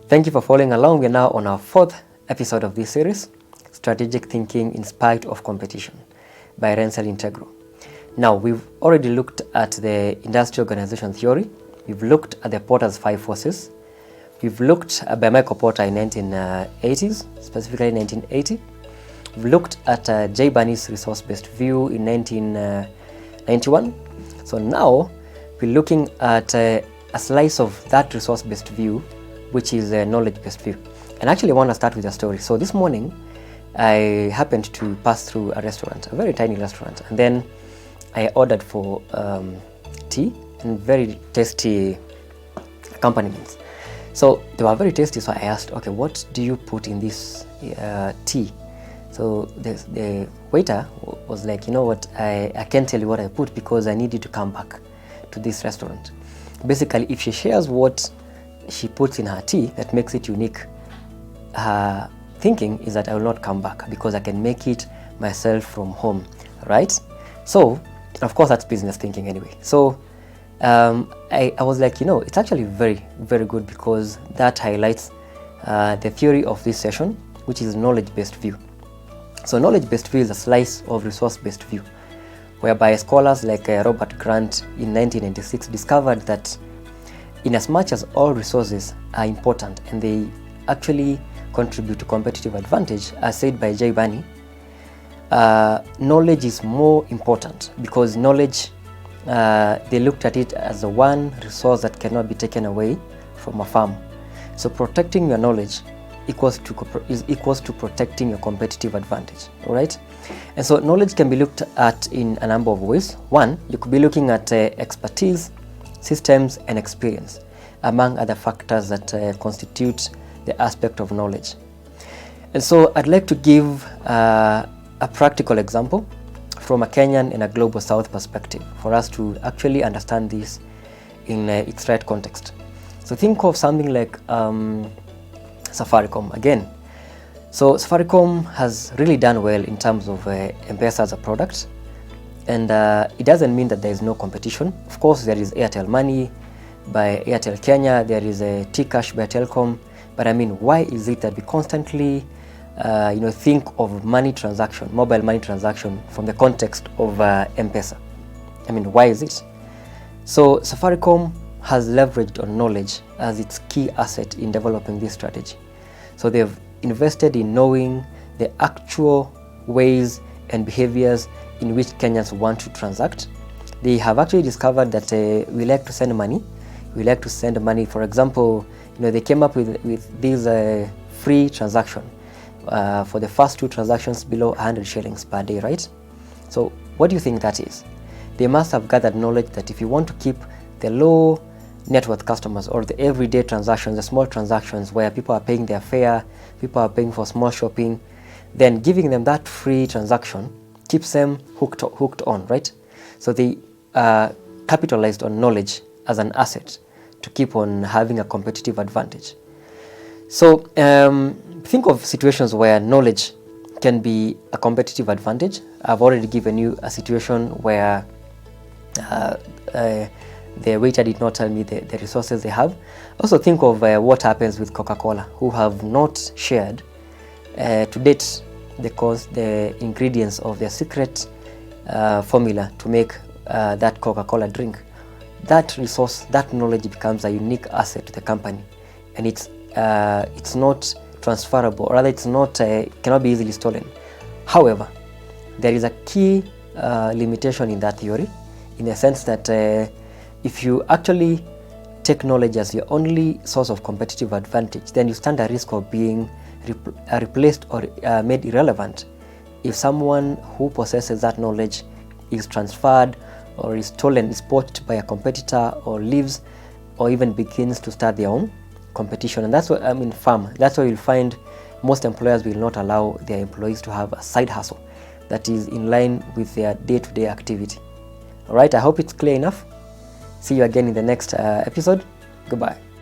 Thank you for following along. We're now on our 4th episode of this series, Strategic Thinking in Spite of Competition by Rensyl Integral. Now, we've already looked at the industrial organization theory. We've looked at the Porter's 5 forces. We've looked by Michael Porter in 1980s, specifically 1980. We've looked at J. Barney's resource-based view in 1991. So now we're looking at a slice of that resource-based view, which is a knowledge-based view. And actually I want to start with a story. So this morning, I happened to pass through a restaurant, a very tiny restaurant, and then I ordered for tea and very tasty accompaniments. So they were very tasty, so I asked, okay, what do you put in this tea? So the waiter was like, you know what, I can't tell you what I put because I need you to come back to this restaurant. Basically, if she shares what she puts in her tea that makes it unique, her thinking is that I will not come back because I can make it myself from home, right? So, of course, that's business thinking anyway. So I was like, you know, it's actually very, very good because that highlights the theory of this session, which is knowledge-based view. So knowledge-based view is a slice of resource-based view, whereby scholars like Robert Grant in 1996 discovered that in as much as all resources are important and they actually contribute to competitive advantage, as said by J. Barney, knowledge is more important because knowledge, they looked at it as the one resource that cannot be taken away from a farm. So protecting your knowledge is equals to protecting your competitive advantage, all right? And so knowledge can be looked at in a number of ways. One, you could be looking at expertise, systems, and experience, among other factors that constitute the aspect of knowledge. And so I'd like to give a practical example from a Kenyan and a global South perspective for us to actually understand this in its right context. So think of something like Safaricom again. So Safaricom has really done well in terms of M-Pesa as a product, and it doesn't mean that there is no competition. Of course, there is Airtel Money by Airtel Kenya, there is a T-Cash by Telcom, but I mean, why is it that we constantly think of money transaction, mobile money transaction from the context of M-Pesa? I mean, why is it? So Safaricom has leveraged on knowledge as its key asset in developing this strategy. So they've invested in knowing the actual ways and behaviors in which Kenyans want to transact. They have actually discovered that we like to send money. We like to send money. For example, they came up with this free transaction for the first 2 transactions below 100 shillings per day, right? So what do you think that is? They must have gathered knowledge that if you want to keep the low net worth customers or the everyday transactions, the small transactions where people are paying their fare, people are paying for small shopping, then giving them that free transaction keeps them hooked on, right? So they capitalized on knowledge as an asset to keep on having a competitive advantage. So think of situations where knowledge can be a competitive advantage. I've already given you a situation where the waiter did not tell me the resources they have. Also think of what happens with Coca-Cola, who have not shared to date the ingredients of their secret formula to make that Coca-Cola drink. That resource, that knowledge becomes a unique asset to the company, and it's not transferable, or rather cannot be easily stolen. However, there is a key limitation in that theory, in the sense that if you actually take knowledge as your only source of competitive advantage, then you stand a risk of being replaced or made irrelevant if someone who possesses that knowledge is transferred or is stolen, is poached by a competitor, or leaves, or even begins to start their own competition. And that's what I mean, farm. That's why you'll find most employers will not allow their employees to have a side hustle that is in line with their day-to-day activity. All right, I hope it's clear enough. See you again in the next episode. Goodbye.